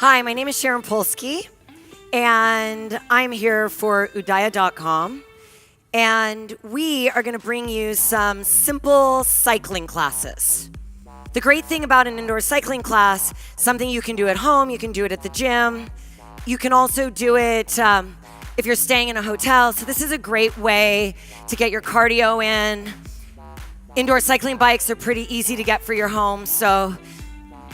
Hi, my name is Sharon Polsky, and I'm here for UDAYA.com. And we are going to bring you some simple cycling classes. The great thing about an indoor cycling class, something you can do at home, you can do it at the gym. You can also do it if you're staying in a hotel. So this is a great way to get your cardio in. Indoor cycling bikes are pretty easy to get for your home, so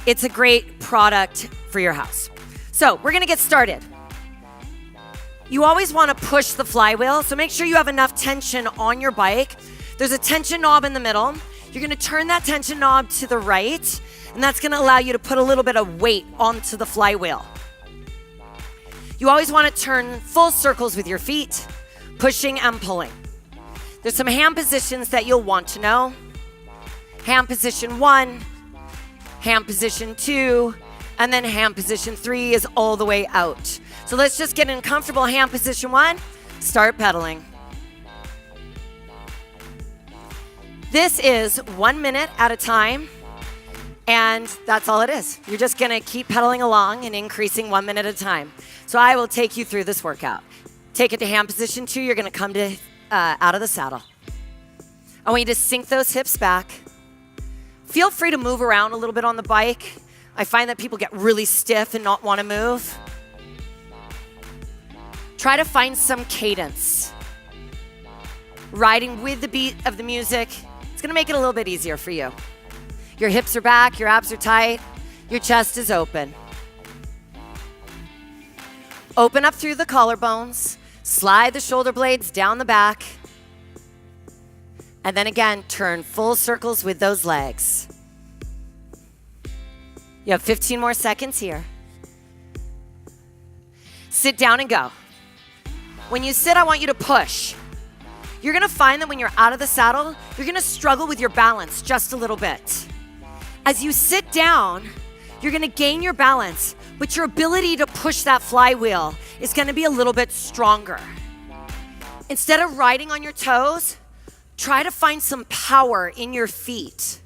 it's a great product for your house. So we're going to get started. You always want to push the flywheel, so make sure you have enough tension on your bike. There's a tension knob in the middle. You're going to turn that tension knob to the right, and that's going to allow you to put a little bit of weight onto the flywheel. You always want to turn full circles with your feet, pushing and pulling. There's some hand positions that you'll want to know. Hand position 1, hand position 2, and then hand position 3 is all the way out. So let's just get in comfortable hand position 1, start pedaling. This is 1 minute at a time, and that's all it is. You're just gonna keep pedaling along and increasing 1 minute at a time. So I will take you through this workout. Take it to hand position 2, you're gonna come to out of the saddle. I want you to sink those hips back. Feel free to move around a little bit on the bike. I find that people get really stiff and not want to move. Try to find some cadence. Riding with the beat of the music, it's going to make it a little bit easier for you. Your hips are back, your abs are tight, your chest is open. Open up through the collarbones, slide the shoulder blades down the back, and then again, turn full circles with those legs. You have 15 more seconds here. Sit down and go. When you sit, I want you to push. You're gonna find that when you're out of the saddle, you're gonna struggle with your balance just a little bit. As you sit down, you're gonna gain your balance, but your ability to push that flywheel is gonna be a little bit stronger. Instead of riding on your toes, try to find some power in your feet.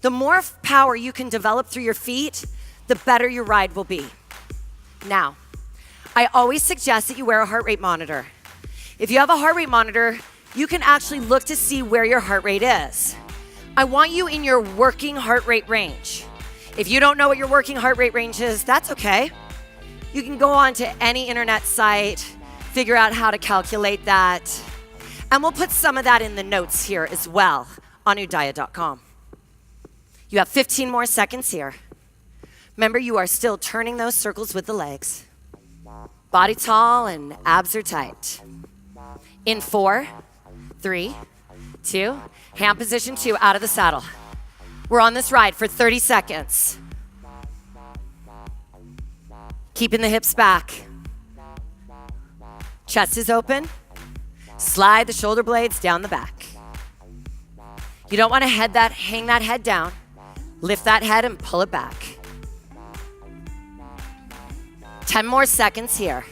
The more power you can develop through your feet, the better your ride will be. Now, I always suggest that you wear a heart rate monitor. If you have a heart rate monitor, you can actually look to see where your heart rate is. I want you in your working heart rate range. If you don't know what your working heart rate range is, that's okay. You can go on to any internet site, figure out how to calculate that. And we'll put some of that in the notes here as well on UDAYA.com. You have 15 more seconds here. Remember, you are still turning those circles with the legs. Body tall and abs are tight. In 4, 3, 2, hand position 2, out of the saddle. We're on this ride for 30 seconds. Keeping the hips back. Chest is open. Slide the shoulder blades down the back. You don't want to hang that head down. Lift that head and pull it back. 10 more seconds here.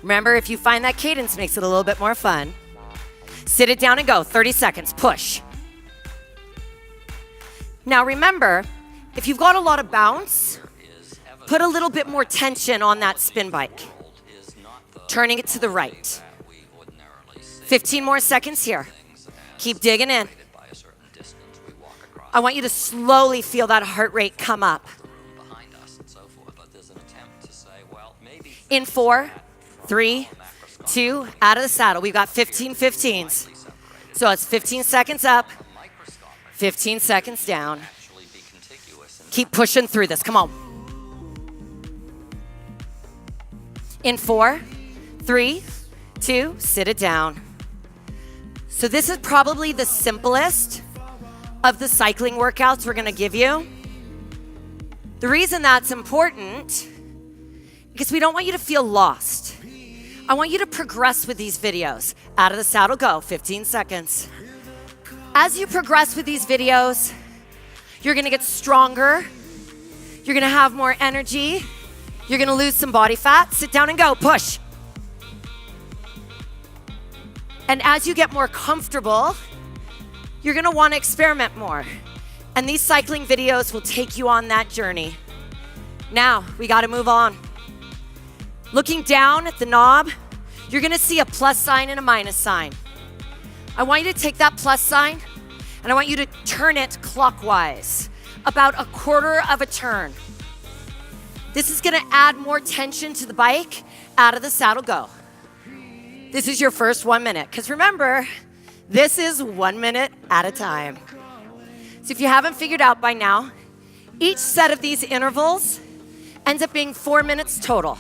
Remember, if you find that cadence makes it a little bit more fun, sit it down and go. 30 seconds, push. Now remember, if you've got a lot of bounce, put a little bit more tension on that spin bike. Turning it to the right. 15 more seconds here. Keep digging in. I want you to slowly feel that heart rate come up. In 4, 3, 2, out of the saddle. We've got 15 15s. So it's 15 seconds up, 15 seconds down. Keep pushing through this. Come on. In 4, 3, 2, sit it down. So this is probably the simplest of the cycling workouts we're gonna give you. The reason that's important, because we don't want you to feel lost. I want you to progress with these videos. Out of the saddle, go, 15 seconds. As you progress with these videos, you're gonna get stronger, you're gonna have more energy, you're gonna lose some body fat. Sit down and go, push. And as you get more comfortable, you're gonna wanna experiment more. And these cycling videos will take you on that journey. Now, we gotta move on. Looking down at the knob, you're gonna see a plus sign and a minus sign. I want you to take that plus sign and I want you to turn it clockwise, about a quarter of a turn. This is gonna add more tension to the bike. Out of the saddle, go. This is your first 1 minute, because remember, this is 1 minute at a time. So if you haven't figured out by now, each set of these intervals ends up being 4 minutes total.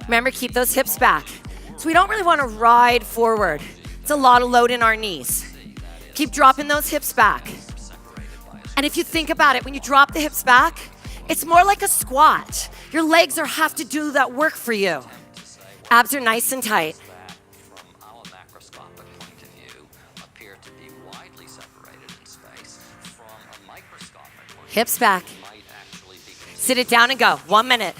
Remember, keep those hips back. So we don't really want to ride forward. It's a lot of load in our knees. Keep dropping those hips back. And if you think about it, when you drop the hips back, it's more like a squat. Your legs have to do that work for you. Abs are nice and tight. Hips back. Sit it down and go. 1 minute.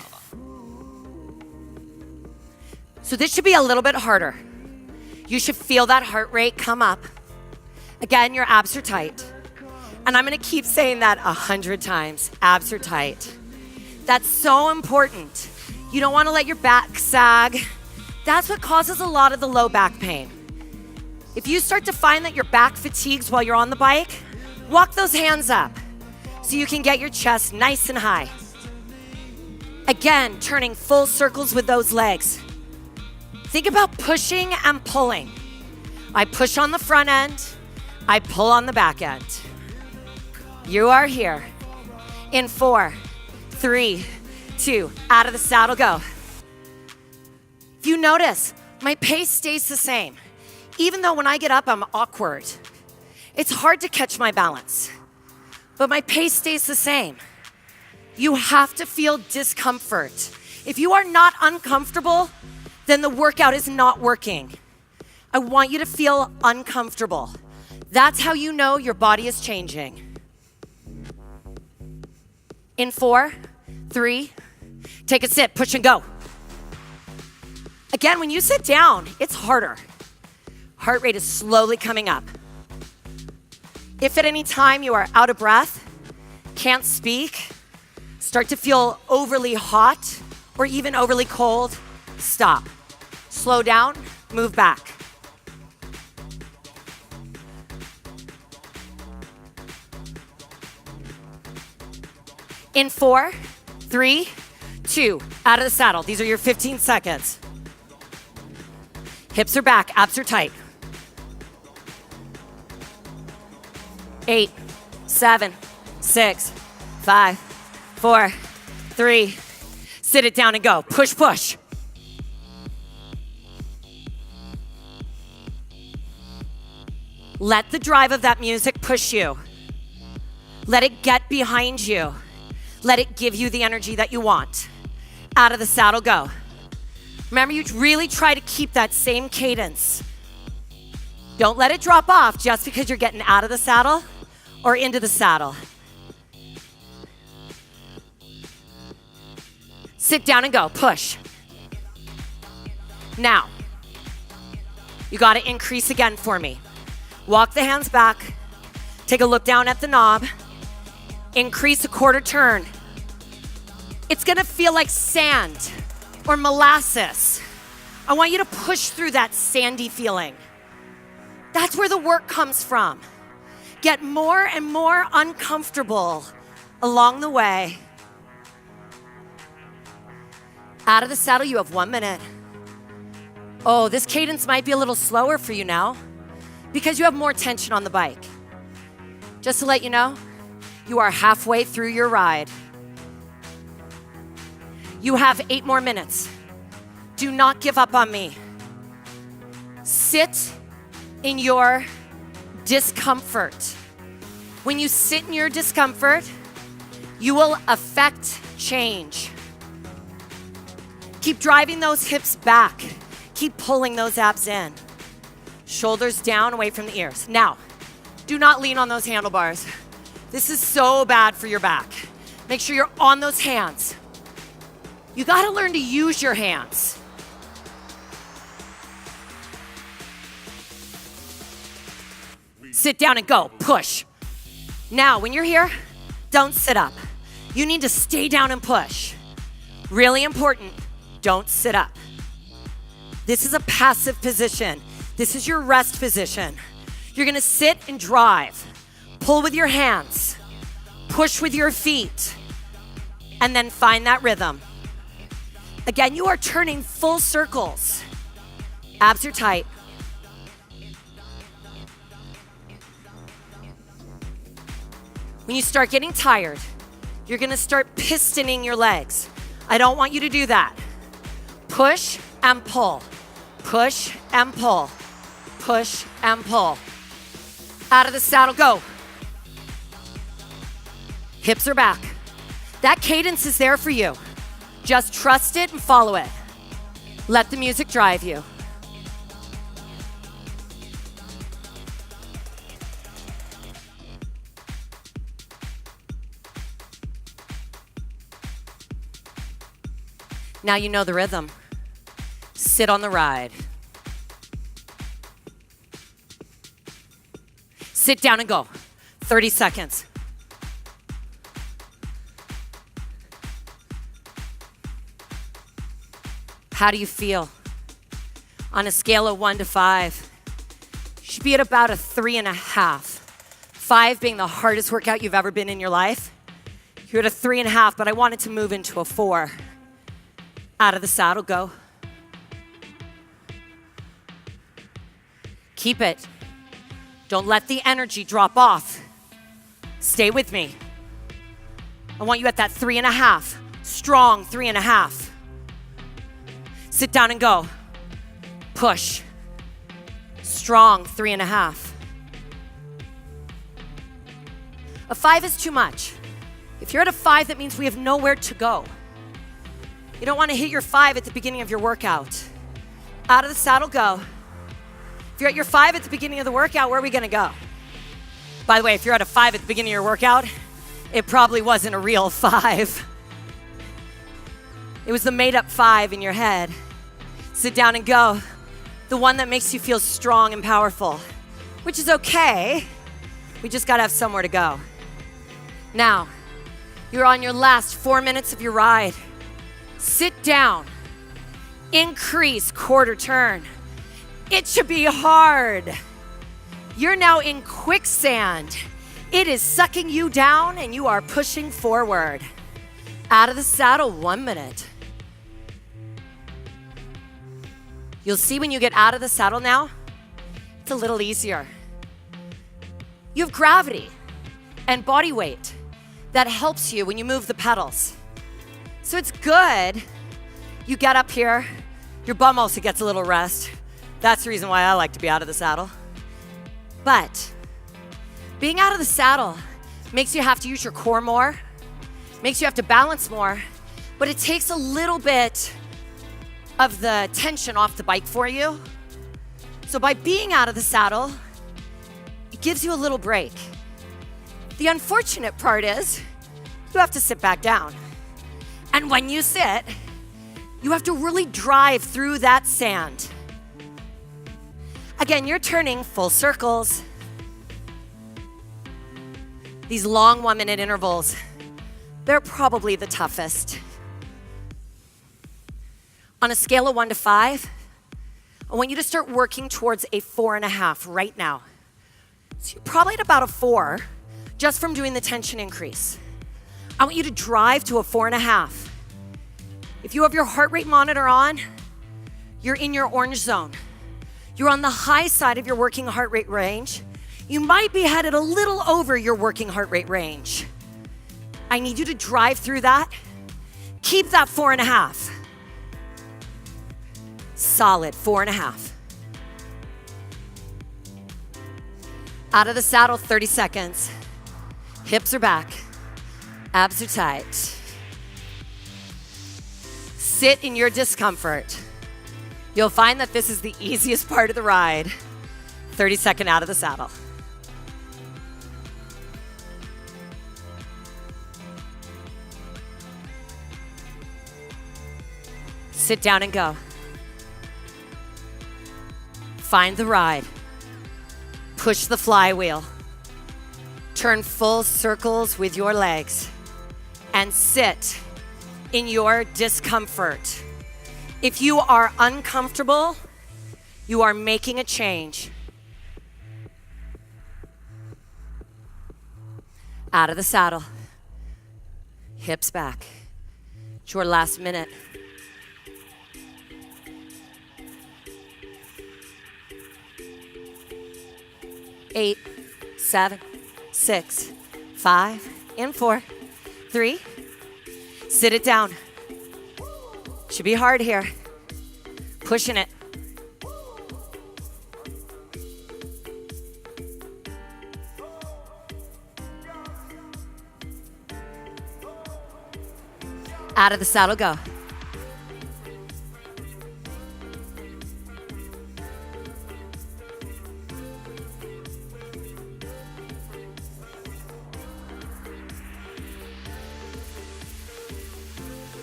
So this should be a little bit harder. You should feel that heart rate come up. Again, your abs are tight. And I'm gonna keep saying that 100 times. Abs are tight. That's so important. You don't wanna let your back sag. That's what causes a lot of the low back pain. If you start to find that your back fatigues while you're on the bike, walk those hands up so you can get your chest nice and high. Again, turning full circles with those legs. Think about pushing and pulling. I push on the front end, I pull on the back end. You are here. In 4, 3, 2, out of the saddle, go. If you notice, my pace stays the same. Even though when I get up, I'm awkward. It's hard to catch my balance, but my pace stays the same. You have to feel discomfort. If you are not uncomfortable, then the workout is not working. I want you to feel uncomfortable. That's how you know your body is changing. In 4, 3, take a sit, push and go. Again, when you sit down, it's harder. Heart rate is slowly coming up. If at any time you are out of breath, can't speak, start to feel overly hot or even overly cold, stop. Slow down, move back. In 4, 3, 2, out of the saddle. These are your 15 seconds. Hips are back, abs are tight. 8, 7, 6, 5, 4, 3. Sit it down and go. Push, push. Let the drive of that music push you. Let it get behind you. Let it give you the energy that you want. Out of the saddle, go. Remember, you really try to keep that same cadence. Don't let it drop off just because you're getting out of the saddle or into the saddle. Sit down and go, push. Now, you gotta increase again for me. Walk the hands back, take a look down at the knob, increase a quarter turn. It's gonna feel like sand or molasses. I want you to push through that sandy feeling. That's where the work comes from. Get more and more uncomfortable along the way. Out of the saddle, you have 1 minute. Oh, this cadence might be a little slower for you now because you have more tension on the bike. Just to let you know, you are halfway through your ride. You have 8 more minutes. Do not give up on me. Sit in your discomfort. When you sit in your discomfort, you will affect change. Keep driving those hips back. Keep pulling those abs in. Shoulders down, away from the ears. Now, do not lean on those handlebars. This is so bad for your back. Make sure you're on those hands. You gotta learn to use your hands. Sit down and go, push. Now, when you're here, don't sit up. You need to stay down and push. Really important, don't sit up. This is a passive position. This is your rest position. You're gonna sit and drive. Pull with your hands. Push with your feet. And then find that rhythm. Again, you are turning full circles. Abs are tight. When you start getting tired, you're gonna start pistoning your legs. I don't want you to do that. Push and pull. Push and pull. Push and pull. Out of the saddle, go. Hips are back. That cadence is there for you. Just trust it and follow it. Let the music drive you. Now you know the rhythm. Sit on the ride. Sit down and go. 30 seconds. How do you feel? On a scale of 1 to 5, you should be at about a 3.5. 5 being the hardest workout you've ever been in your life. You're at a 3.5, but I wanted to move into a 4. Out of the saddle, go. Keep it. Don't let the energy drop off. Stay with me. I want you at that 3.5. Strong 3.5. Sit down and go. Push. Strong 3.5. A 5 is too much. If you're at a 5, that means we have nowhere to go. You don't want to hit your 5 at the beginning of your workout. Out of the saddle, go. If you're at your 5 at the beginning of the workout, where are we going to go? By the way, if you're at a 5 at the beginning of your workout, it probably wasn't a real 5. It was the made-up 5 in your head. Sit down and go. The one that makes you feel strong and powerful, which is okay. We just got to have somewhere to go. Now, you're on your last 4 minutes of your ride. Sit down. Increase quarter turn. It should be hard. You're now in quicksand. It is sucking you down and you are pushing forward. Out of the saddle, 1 minute. You'll see when you get out of the saddle now, it's a little easier. You have gravity and body weight that helps you when you move the pedals. So it's good. You get up here, your bum also gets a little rest. That's the reason why I like to be out of the saddle. But being out of the saddle makes you have to use your core more, makes you have to balance more, but it takes a little bit of the tension off the bike for you. So by being out of the saddle, it gives you a little break. The unfortunate part is you have to sit back down. And when you sit, you have to really drive through that sand. Again, you're turning full circles. These long 1 minute intervals, they're probably the toughest. On a scale of 1 to 5, I want you to start working towards a 4.5 right now. So you're probably at about a 4 just from doing the tension increase. I want you to drive to a 4.5. If you have your heart rate monitor on, you're in your orange zone. You're on the high side of your working heart rate range. You might be headed a little over your working heart rate range. I need you to drive through that. Keep that 4.5. Solid 4.5. Out of the saddle, 30 seconds. Hips are back. Abs are tight. Sit in your discomfort. You'll find that this is the easiest part of the ride. 30-second out of the saddle. Sit down and go. Find the ride. Push the flywheel. Turn full circles with your legs and sit in your discomfort. If you are uncomfortable, you are making a change. Out of the saddle, hips back. It's your last minute. Eight, 7, 6, 5, and 4, 3. Sit it down. Should be hard here. Pushing it. Out of the saddle, go.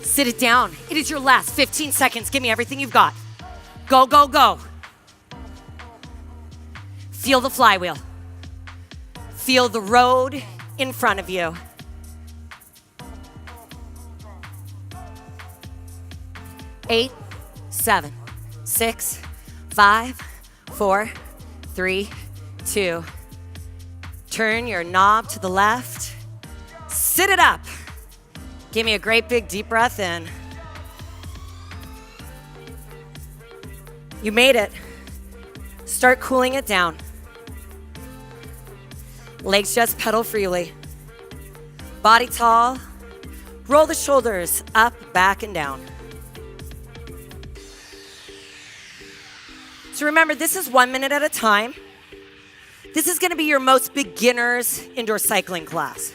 Sit it down. It is your last 15 seconds. Give me everything you've got. Go, go, go. Feel the flywheel. Feel the road in front of you. Eight, 7, 6, 5, 4, 3, 2. Turn your knob to the left. Sit it up. Give me a great big deep breath in. You made it. Start cooling it down. Legs just pedal freely. Body tall. Roll the shoulders up, back, and down. So remember, this is 1 minute at a time. This is gonna be your most beginner's indoor cycling class.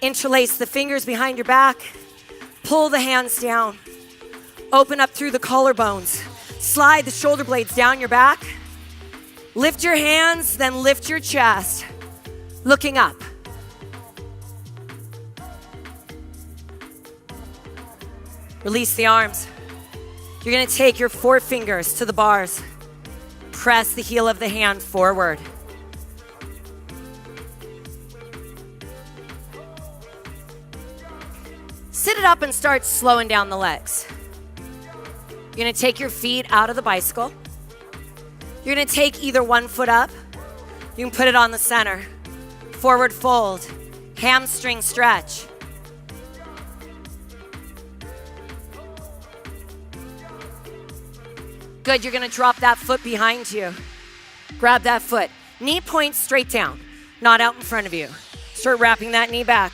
Interlace the fingers behind your back. Pull the hands down. Open up through the collarbones. Slide the shoulder blades down your back. Lift your hands, then lift your chest. Looking up. Release the arms. You're gonna take your 4 fingers to the bars. Press the heel of the hand forward. Sit it up and start slowing down the legs. You're gonna take your feet out of the bicycle. You're gonna take either one foot up. You can put it on the center. Forward fold, hamstring stretch. Good, you're gonna drop that foot behind you. Grab that foot. Knee points straight down, not out in front of you. Start wrapping that knee back.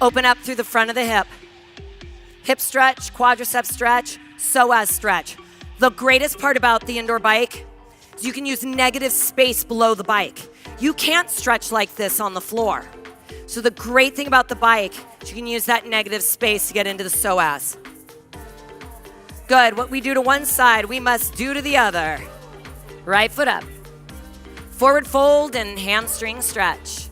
Open up through the front of the hip. Hip stretch, quadricep stretch, psoas stretch. The greatest part about the indoor bike is you can use negative space below the bike. You can't stretch like this on the floor. So the great thing about the bike is you can use that negative space to get into the psoas. Good, what we do to one side, we must do to the other. Right foot up. Forward fold and hamstring stretch.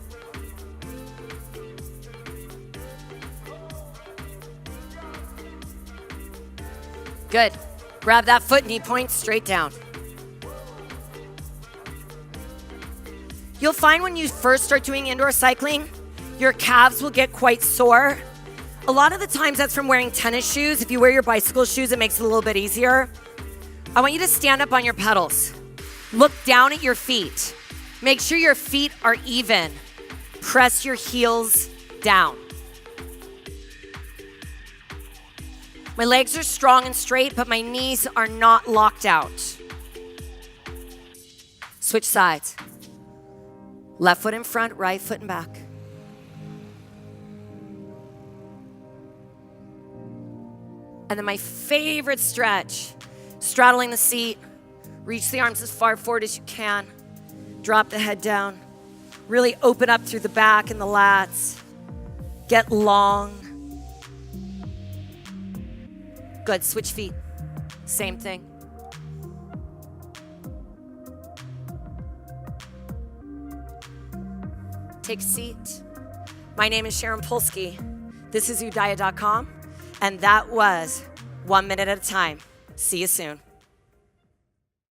Good. Grab that foot, knee point straight down. You'll find when you first start doing indoor cycling, your calves will get quite sore. A lot of the times that's from wearing tennis shoes. If you wear your bicycle shoes, it makes it a little bit easier. I want you to stand up on your pedals. Look down at your feet. Make sure your feet are even. Press your heels down. My legs are strong and straight, but my knees are not locked out. Switch sides. Left foot in front, right foot in back. And then my favorite stretch, straddling the seat. Reach the arms as far forward as you can. Drop the head down. Really open up through the back and the lats. Get long. Good, switch feet. Same thing. Take a seat. My name is Sharon Polsky. This is UDAYA.com. And that was 1 minute at a time. See you soon.